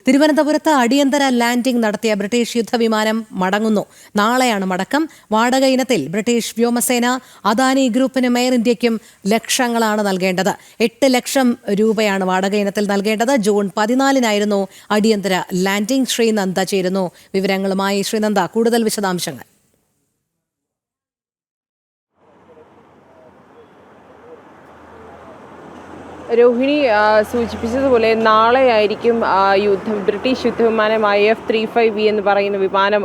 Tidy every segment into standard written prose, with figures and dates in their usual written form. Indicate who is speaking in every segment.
Speaker 1: തിരുവനന്തപുരത്ത് അടിയന്തര ലാൻഡിംഗ് നടത്തിയ ബ്രിട്ടീഷ് യുദ്ധവിമാനം മടങ്ങുന്നു. നാളെയാണ് മടക്കം. വാടക ഇനത്തിൽ ബ്രിട്ടീഷ് വ്യോമസേന അദാനി ഗ്രൂപ്പിനും എയർ ഇന്ത്യയ്ക്കും ലക്ഷങ്ങളാണ് നൽകേണ്ടത്. 8 ലക്ഷം രൂപയാണ് വാടക ഇനത്തിൽ നൽകേണ്ടത്. ജൂൺ 14-നായിരുന്നു അടിയന്തര ലാൻഡിംഗ്. ശ്രീനന്ദ ചേരുന്നു വിവരങ്ങളുമായി. ശ്രീനന്ദ, കൂടുതൽ വിശദാംശങ്ങൾ.
Speaker 2: രോഹിണി സൂചിപ്പിച്ചതുപോലെ നാളെയായിരിക്കും ബ്രിട്ടീഷ് യുദ്ധവിമാനമായ F-35B എന്ന് പറയുന്ന വിമാനം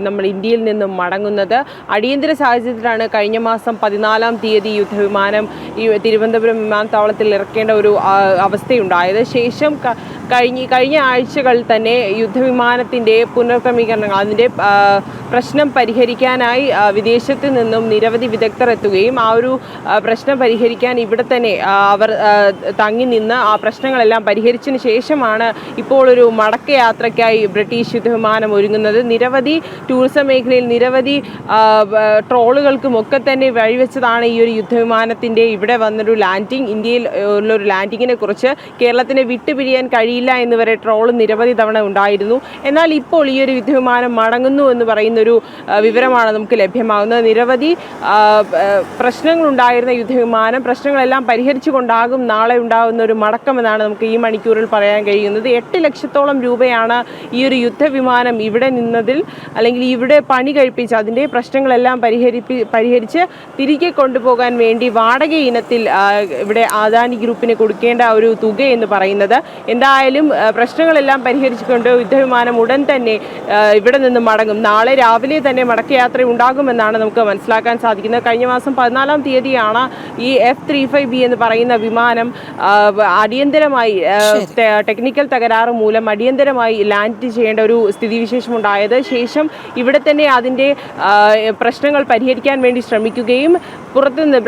Speaker 2: നമ്മൾ ഇന്ത്യയിൽ നിന്നും മടങ്ങുന്നത്. അടിയന്തര സാഹചര്യത്തിലാണ് കഴിഞ്ഞ മാസം 14-ാം തീയതി യുദ്ധവിമാനം ഈ തിരുവനന്തപുരം വിമാനത്താവളത്തിൽ ഇറക്കേണ്ട ഒരു അവസ്ഥയുണ്ടായത്. ശേഷം കഴിഞ്ഞ ആഴ്ചകൾ തന്നെ യുദ്ധവിമാനത്തിൻ്റെ പുനർക്രമീകരണങ്ങൾ, അതിൻ്റെ പ്രശ്നം പരിഹരിക്കാനായി വിദേശത്ത് നിന്നും നിരവധി വിദഗ്ധർ എത്തുകയും ആ ഒരു പ്രശ്നം പരിഹരിക്കാൻ ഇവിടെ തന്നെ അവർ തങ്ങി നിന്ന് ആ പ്രശ്നങ്ങളെല്ലാം പരിഹരിച്ചതിന് ശേഷമാണ് ഇപ്പോൾ ഒരു മടക്കയാത്രയ്ക്കായി ബ്രിട്ടീഷ് യുദ്ധവിമാനം ഒരുങ്ങുന്നത്. നിരവധി ടൂറിസം മേഖലയിൽ നിരവധി ട്രോളുകൾക്കുമൊക്കെ തന്നെ വഴിവെച്ചതാണ് ഈ ഒരു യുദ്ധവിമാനത്തിൻ്റെ ഇവിടെ വന്നൊരു ലാൻഡിങ്. ഇന്ത്യയിൽ ഉള്ളൊരു ലാൻഡിങ്ങിനെ കുറിച്ച് കേരളത്തിനെ വിട്ടുപിരിയാൻ കഴിയില്ല എന്ന് വരെ ട്രോൾ നിരവധി തവണ ഉണ്ടായിരുന്നു. എന്നാൽ ഇപ്പോൾ ഈ ഒരു യുദ്ധവിമാനം മടങ്ങുന്നു എന്ന് പറയുന്നൊരു വിവരമാണ് നമുക്ക് ലഭ്യമാകുന്നത്. നിരവധി പ്രശ്നങ്ങളുണ്ടായിരുന്ന യുദ്ധവിമാനം പ്രശ്നങ്ങളെല്ലാം പരിഹരിച്ചുകൊണ്ടാകും നാളെ ഉണ്ടാകുന്ന ഒരു മടക്കമെന്നാണ് നമുക്ക് ഈ മണിക്കൂറിൽ പറയാൻ കഴിയുന്നത്. 8 ലക്ഷത്തോളം രൂപയാണ് ഈ ഒരു യുദ്ധവിമാനം ഇവിടെ നിന്നതിൽ, അല്ലെങ്കിൽ ഇവിടെ പണി കഴിപ്പിച്ച് അതിൻ്റെ പ്രശ്നങ്ങളെല്ലാം പരിഹരിച്ച് തിരികെ കൊണ്ടുപോകാൻ വേണ്ടി വാടക ഇനത്തിൽ ഇവിടെ അദാനി ഗ്രൂപ്പിന് കൊടുക്കേണ്ട ഒരു തുക എന്ന് പറയുന്നത്. എന്തായാലും പ്രശ്നങ്ങളെല്ലാം പരിഹരിച്ചുകൊണ്ട് യുദ്ധവിമാനം ഉടൻ തന്നെ ഇവിടെ നിന്ന് മടങ്ങും. നാളെ രാവിലെ തന്നെ മടക്കയാത്ര ഉണ്ടാകുമെന്നാണ് നമുക്ക് മനസ്സിലാക്കാൻ സാധിക്കുന്നത്. കഴിഞ്ഞ മാസം 14-ാം തീയതിയാണ് ഈ F-35B എന്ന് പറയുന്ന വിമാനം അടിയന്തരമായി ടെക്നിക്കൽ തകരാറ് മൂലം അടിയന്തരമായി ലാൻഡ് ചെയ്യേണ്ട ഒരു സ്ഥിതിവിശേഷം ഉണ്ടായത്. ശേഷം ഇവിടെ തന്നെ അതിൻ്റെ പ്രശ്നങ്ങൾ പരിഹരിക്കാൻ വേണ്ടി ശ്രമിക്കുകയും പുറത്തുനിന്ന്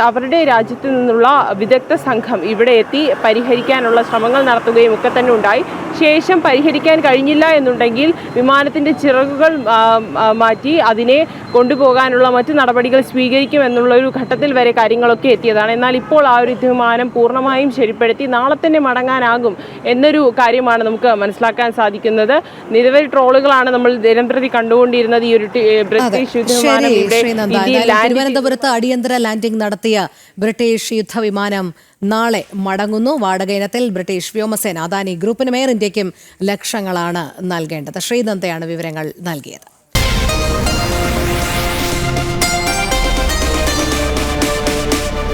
Speaker 2: അവരുടെ രാജ്യത്തു നിന്നുള്ള വിദഗ്ധ സംഘം ഇവിടെ എത്തി പരിഹരിക്കാനുള്ള ശ്രമങ്ങൾ നടത്തുകയും ഒക്കെ തന്നെ ഉണ്ടായി. ശേഷം പരിഹരിക്കാൻ കഴിഞ്ഞില്ല എന്നുണ്ടെങ്കിൽ വിമാനത്തിൻ്റെ ചിറകുകൾ മാറ്റി അതിനെ കൊണ്ടുപോകാനുള്ള മറ്റു നടപടികൾ സ്വീകരിക്കുമെന്നുള്ള ഒരു ഘട്ടത്തിൽ വരെ കാര്യങ്ങളൊക്കെ എത്തിയതാണ്. എന്നാൽ ഇപ്പോൾ ആ ഒരു യുദ്ധവിമാനം പൂർണ്ണമായും ശരിപ്പെടുത്തി നാളെ തന്നെ മടങ്ങാനാകും എന്നൊരു കാര്യമാണ് നമുക്ക് മനസ്സിലാക്കാൻ സാധിക്കുന്നത്. നിരവധി ട്രോളുകളാണ് നമ്മൾ ദിനംപ്രതി കണ്ടുകൊണ്ടിരുന്നത്. ഈ ഒരു ബ്രിട്ടീഷ് യുദ്ധവിമാനം
Speaker 1: തിരുവനന്തപുരത്ത് അടിയന്തര ലാൻഡിംഗ് നടത്തിയ ബ്രിട്ടീഷ് യുദ്ധവിമാനം നാളെ മടങ്ങുന്നു. വാടക ഇനത്തിൽ ബ്രിട്ടീഷ് വ്യോമസേന അദാനി ഗ്രൂപ്പിനും എയർ ഇന്ത്യയ്ക്കും ലക്ഷങ്ങളാണ് നൽകേണ്ടത്. ശ്രീനന്ദയാണ് വിവരങ്ങൾ നൽകിയത്.